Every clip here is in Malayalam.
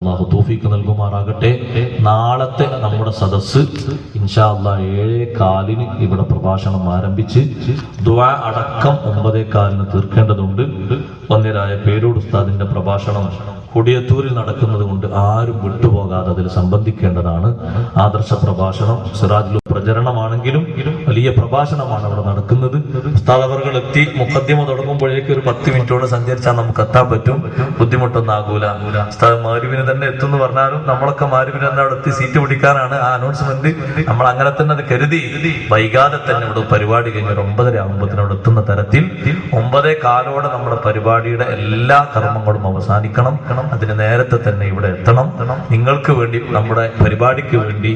അള്ളാഹു തൗഫീഖ് നൽകുമാറാകട്ടെ. നാളത്തെ നമ്മുടെ സദസ്സ് ഇൻഷാ അല്ലാഹ് 7:15 ഇവിടെ പ്രഭാഷണം ആരംഭിച്ച് ദുആ അടക്കം 9:15 തീർക്കേണ്ടതുണ്ട്. വന്യരായ പേരൂട് ഉസ്താദിന്റെ പ്രഭാഷണം കൊടിയത്തൂരിൽ നടക്കുന്നത് കൊണ്ട് ആരും വിട്ടുപോകാതെ അതിൽ സംബന്ധിക്കേണ്ടതാണ്. ആദർശ പ്രഭാഷണം സിറാജുൽ പ്രചരണമാണെങ്കിലും വലിയ പ്രഭാഷണമാണ് അവിടെ നടക്കുന്നത്. ഉസ്താദ് അവർകൾ എത്തി മുഖദ്യമ തുടങ്ങുമ്പോഴേക്ക് ഒരു 10 മിനിറ്റോട് സഞ്ചരിച്ചാൽ നമുക്ക് എത്താൻ പറ്റും. ബുദ്ധിമുട്ടൊന്നും ആകൂല. ഉസ്താദ് മാരുവിന് തന്നെ എത്തുമെന്ന് പറഞ്ഞാലും നമ്മളൊക്കെ മാരുവിന് തന്നെ അവിടെ എത്തി സീറ്റ് പിടിക്കാനാണ് ആ അനൗൺസ്മെന്റ്. നമ്മൾ അങ്ങനെ തന്നെ അത് കരുതി വൈകാതെ തന്നെ ഇവിടെ പരിപാടി കഴിഞ്ഞ 9:30 ആകുമ്പോഴത്തേനും അവിടെ എത്തുന്ന തരത്തിൽ 9:15 നമ്മുടെ പരിപാടിയുടെ എല്ലാ കർമ്മങ്ങളും അവസാനിക്കണം. അതിന് നേരത്തെ തന്നെ ഇവിടെ എത്തണം. നിങ്ങൾക്ക് വേണ്ടി നമ്മുടെ പരിപാടിക്ക് വേണ്ടി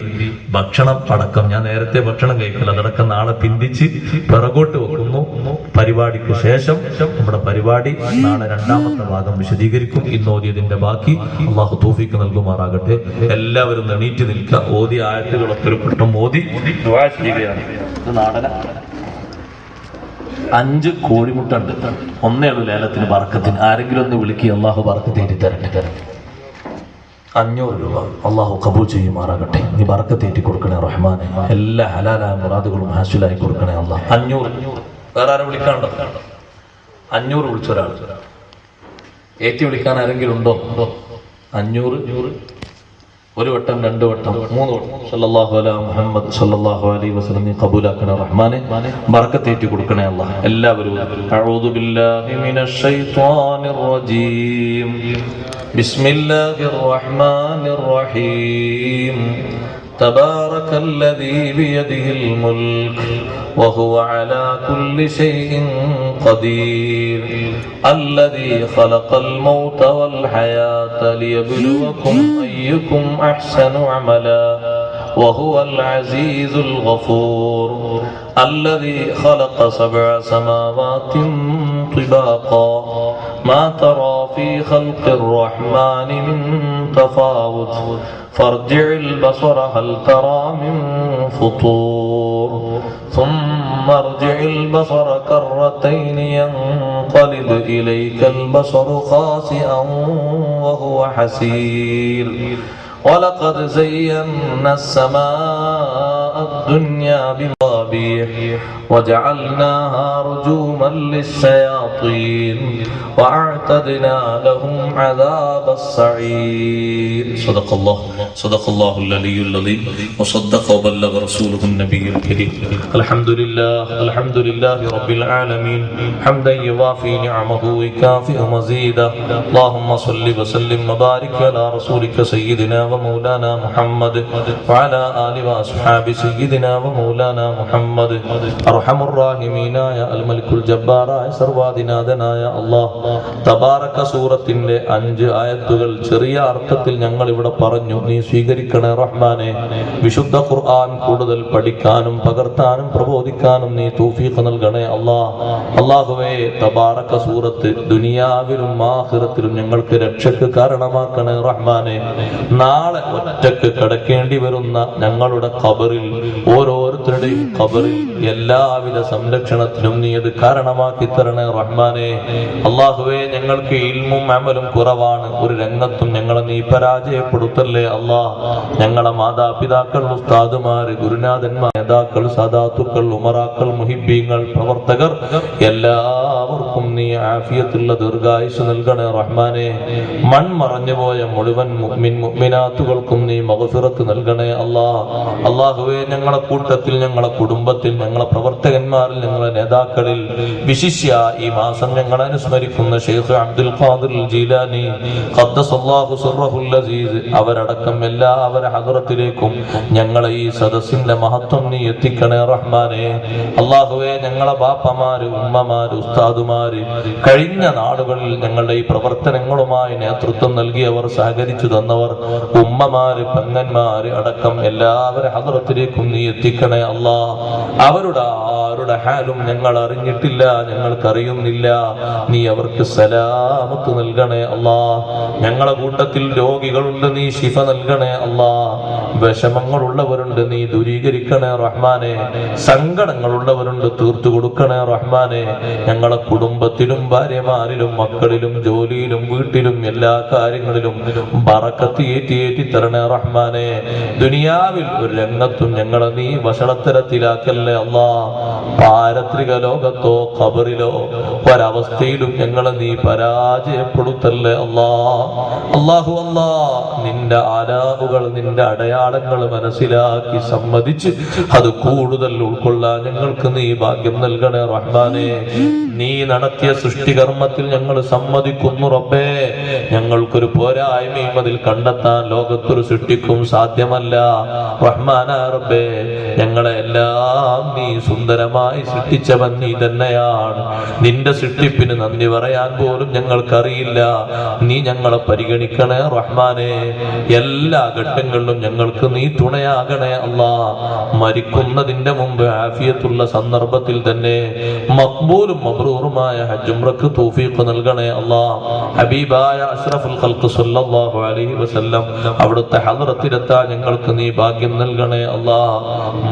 ഭക്ഷണം അടക്കം, ഞാൻ നേരത്തെ ഭക്ഷണം കഴിക്കില്ല, അതടക്കം നാളെ പിന്തിച്ച് പിറകോട്ട് വെക്കുന്നു. പരിപാടിക്ക് ശേഷം നമ്മുടെ പരിപാടി നാളെ 2ാമത്തെ ഭാഗം വിശദീകരിക്കും. ഇന്നോദിയതിന്റെ ബാക്കി അള്ളാഹു തൗഫീഖ് നൽകുമാറാകട്ടെ. എല്ലാവരും എണീറ്റ് നിൽക്കുക. ഓതി ആയത്തുകളൊക്കെ ഒരു പെട്ടും ഓതി ദുആ ചെയ്യുകയാണ്. ഇത് നാടന 5 കോഴിമുട്ട ഉണ്ട്. ഒന്നേയുള്ളൂ ലേലത്തിന് ബർക്കത്തിന്. ആരെങ്കിലും ഒന്ന് വിളിക്കുക. അള്ളാഹു ബർക്കത്ത് ഏറ്റി തരട്ടെ. 500 രൂപ അള്ളാഹു കബൂൽ ചെയ്യുമാറാകട്ടെ. നീ ബർക്കത്ത് ഏറ്റി കൊടുക്കണേ റഹ്മാനെ. എല്ലാ ഹലാലായ മുറാദുകളും ഹാസിലായി കൊടുക്കണേ അള്ളാഹ്. 500. വേറെ ആരും വിളിക്കാണ്ടോ? 500 വിളിച്ചൊരാൾ. ഏറ്റി വിളിക്കാൻ ആരെങ്കിലും ഉണ്ടോ? 500. 1 വട്ടം, 2 വട്ടം, 3 വട്ടം. സല്ലല്ലാഹു അലാ മുഹമ്മദ് സല്ലല്ലാഹു അലൈഹി വസല്ലം നീ ഖബൂലാക്കണേ റഹ്മാനെ. ബർക്കത്ത് ഏറ്റി കൊടുക്കണേ അല്ലാഹ്. എല്ലാവരും അഊദു ബില്ലാഹി മിനശ് ശൈത്വാനിർ റജീം. ബിസ്മില്ലാഹിർ റഹ്മാനിർ റഹീം. തബാറകല്ലദീ ബിയദിഹിൽ മുൽക് വഹുവ അലാ കുല്ലി ശൈഇൻ ഖദീർ. الذي خلق الموت والحياة ليبلوكم أيكم أحسن عملا وهو العزيز الغفور. الذي خلق 7 سماوات طباقا ما ترى في خلق الرحمن من تفاوت فارجع البصر هل ترى من فطور ثم ارجع البصر كرتين ينقلب إليك البصر خاسئا وهو حسير. ولقد زينا السماء الدنيا بمصابيح وجعلناها رجوما للشياطين وأعتدنا لهم عذاب السعير. صدق الله العلي العظيم وصدق وبلغ رسوله النبي الكريم. الحمد لله رب العالمين حمدا يوافي نعمه ويكافئ مزيدا. اللهم صل وسلم وبارك على رسولك سيدنا ومولانا محمد وعلى آله وأصحاب سيدنا ومولانا محمد. أرحم الراحمين يا الملك الجبار സർവാധിനാഥനായ അല്ലാഹ്. തബാറക സൂറത്തിന്റെ 5 ആയത്തുകൾ ചെറിയ അർത്ഥത്തിൽ ഞങ്ങൾ ഇവിടെ പറഞ്ഞു. നീ സ്വീകരിക്കണേ റഹ്മാനെ. വിശുദ്ധ ഖുർആൻ കൂടുതൽ പഠിക്കാനും പകർത്താനും പ്രബോധിക്കാനും നീ തൗഫീഖ് നൽകണേ അല്ലാഹ്. അല്ലാഹുവേ, തബാറക സൂറത്ത് ദുനിയാവിലും ആഖിറത്തിലും ഞങ്ങൾക്ക് രക്ഷയ്ക്ക് കാരണമാക്കണേ റഹ്മാനെ. നാളെ ഒറ്റക്ക് കിടക്കേണ്ടി വരുന്ന ഞങ്ങളുടെ ഖബറിൽ, ഓരോരുത്തരുടെയും ഖബറിൽ എല്ലാവിധ സംരക്ഷണത്തിനും നീ അത് കാരണമാക്കി തരണേ റഹ്മാനെ. അല്ലാഹുവേ, ഞങ്ങൾക്ക് ഇൽമും അമലും കുറവാണ്. ഒരു രംഗത്തും ഞങ്ങളെ നീ പരാജയപ്പെടുത്തല്ലേ അല്ലാഹ്. ഞങ്ങളെ മാതാപിതാക്കൾ, ഉസ്താദുമാര്, ഗുരുനാഥന്മാർ, നേതാക്കൾ, സദാത്തുക്കൾ, ഉമറാക്കൾ, മുഹിബ്ബീങ്ങൾ, പ്രവർത്തകർ എല്ലാവർക്കും നീ ആഫിയത്തുള്ള ദീർഘായുസ് നൽകണേ റഹ്മാനെ. മൺമറഞ്ഞുപോയ മുഴുവൻ മുഅ്മിനാത്തുകൾക്കും നീ മഗ്ഫിറത്ത് നൽകണേ അല്ലാഹ്. അല്ലാഹുവേ, ഞങ്ങളെ കൂട്ടത്തിൽ, ഞങ്ങളെ കുടുംബത്തിൽ, ഞങ്ങളെ പ്രവർത്തകന്മാരിൽ, ഞങ്ങളെ നേതാക്കളിൽ, വിശിഷ്യ ഈ മാസം ഞങ്ങൾ അനുസ്മരിക്കുന്ന ശൈഖ് അബ്ദുൽ ഖാദിർ ജീലാനി ഖദ്ദസല്ലാഹു സിർറഹുൽ അസീസ് അവരടക്കം എല്ലാവരുടെ ഹദ്റത്തിലേക്കും ഞങ്ങളെ ഈ സദസ്സിന്റെ മഹത്വം നീ എത്തിക്കണേ റഹ്മാനെ. അല്ലാഹുവേ, ഞങ്ങളെ ബാപ്പമാര്, ഉമ്മമാര്, ഉസ്താദുമാര്, കഴിഞ്ഞ നാളുകളിൽ ഞങ്ങളുടെ ഈ പ്രവർത്തനങ്ങളുമായി നേതൃത്വം നൽകിയവർ, സഹകരിച്ചു തന്നവർ, ഉമ്മമാര്, പെങ്ങന്മാര് അടക്കം എല്ലാവരുടെ ഹദ്റത്തിലേക്കും നീ എത്തിക്കണേ അല്ലാഹ്. അവരുടെ ആരുടെ ഹാലും ഞങ്ങൾ അറിഞ്ഞിട്ടില്ല, ഞങ്ങൾക്കറിയുന്നില്ല. നീ അവർക്ക് സലാമത്ത് നൽകണേ അല്ലാഹ്. ഞങ്ങളെ കൂട്ടത്തിൽ രോഗികളുണ്ട്, നീ ശിഫ നൽകണേ അല്ലാഹ്. വിഷമങ്ങളുള്ളവരുണ്ട്, നീ ദൂരീകരിക്കണേ റഹ്മാനെ. സങ്കടങ്ങളുള്ളവരുണ്ട്, തീർത്തു കൊടുക്കണേ റഹ്മാനെ. ഞങ്ങളെ കുടുംബത്തിലും ഭാര്യമാരിലും മക്കളിലും ജോലിയിലും വീട്ടിലും എല്ലാ കാര്യങ്ങളിലും ബറക്കത്ത് ഏറ്റി തരണേ റഹ്മാനെ. ദുനിയാവിൽ ഒരു രംഗത്തും ഞങ്ങളെ നീ വഷളത്തരത്തിലാക്കല്ലേ അല്ലാ. പാരത്രിക ലോകത്തോ ഖബറിലോ ഒരവസ്ഥയിലും ഞങ്ങളെ നീ പരാജയപ്പെടുത്തല്ലേ അല്ലാ. അല്ലാഹു അല്ലാ, നിന്റെ ആലാഹുകൾ നിന്റെ അടയാളങ്ങൾ മനസ്സിലാക്കി സമ്മതിച്ച് അത് കൂടുതൽ ഉൾക്കൊള്ളാൻ ഞങ്ങൾക്ക് നീ ഭാഗ്യം നൽകണേ റഹ്മാനെ. നീ നടത്തിയ സൃഷ്ടികർമ്മത്തിൽ ഞങ്ങൾ സമ്മതിക്കുന്നു റബ്ബേ. ഞങ്ങൾക്കൊരു പോരായ്മയും അതിൽ കണ്ടെത്താൻ ലോകത്തൊരു സൃഷ്ടിക്കും സാധ്യമല്ല റഹ്മാനായ റബ്ബേ. ഞങ്ങളെ എല്ലാം നീ സുന്ദരമായി സൃഷ്ടിച്ചവൻ നീ തന്നെയാണ്. നിന്റെ സൃഷ്ടിപ്പിന് നന്ദി പറയാൻ പോലും ഞങ്ങൾക്കറിയില്ല. നീ ഞങ്ങളെ പരിഗണിക്കണേ റഹ്മാനെ. എല്ലാ ഘട്ടങ്ങളിലും ഞങ്ങൾക്ക് നീ തുണയാകണേ അല്ലാ. മരിക്കുന്നതിന്റെ മുമ്പ് ആഫിയത്തുള്ള സന്ദർഭത്തിൽ തന്നെ മഖ്ബൂലും മബ്റൂറുമായ ഹജ്ജ് ഉംറക്ക് തൗഫീഖ് നൽകണേ അല്ലാ. ഹബീബായ അഷ്റഫുൽ ഖൽഖ് സല്ലല്ലാഹു അലൈഹി വസല്ലം അവിടുത്തെ ഹദ്റത്തിലെത്താൻ ഞങ്ങൾക്ക് നീ ഭാഗ്യം നൽകണേ അല്ലാ.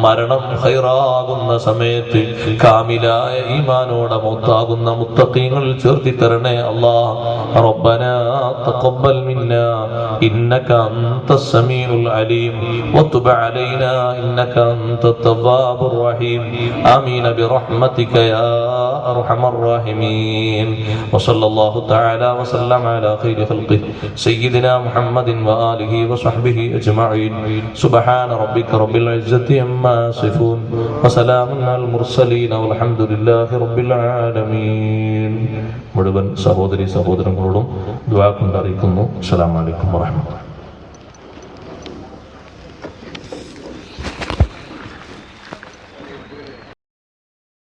മരണം ഖൈറാകുന്ന സമയത്ത് കാമിലായ ഈമാനോടെ മൗത്താകുന്ന മുത്തഖീങ്ങളിൽ ചേർത്തി തരണേ അല്ലാ. റബ്ബനാ തഖബ്ബൽ മിന്നാ ഇന്നക അൻതസ് സമീഉൽ അലീം വതുബ് അലൈനാ ഇന്നക അൻതത് തവ്വാബുർ റഹീം. ആമീൻ ബിറഹ്മതിക യാ അർഹമർ റഹീമീൻ. വസല്ലല്ലാഹു തആല വസല്ലമ അലാ ഖൈരി ഖൽഖിഹി സയ്യിദിനാ മുഹമ്മദിൻ വആലിഹി വസഹ്ബിഹി അജ്മഈൻ. സുബ്ഹാന റബ്ബിക റബ്ബിൽ ഇസ്സത്തി അമ്മാ യസിഫൂൻ വസലാമുൻ അലൽ മുർസലീൻ വൽഹംദുലില്ലാഹി റബ്ബിൽ ആലമീൻ. മുഴുവൻ സഹോദരി സഹോദരങ്ങളോടും ദുആ കൊണ്ട് അറിയിക്കുന്നു. അസ്സലാമു അലൈക്കും വറഹ്മത്തുള്ളാഹി.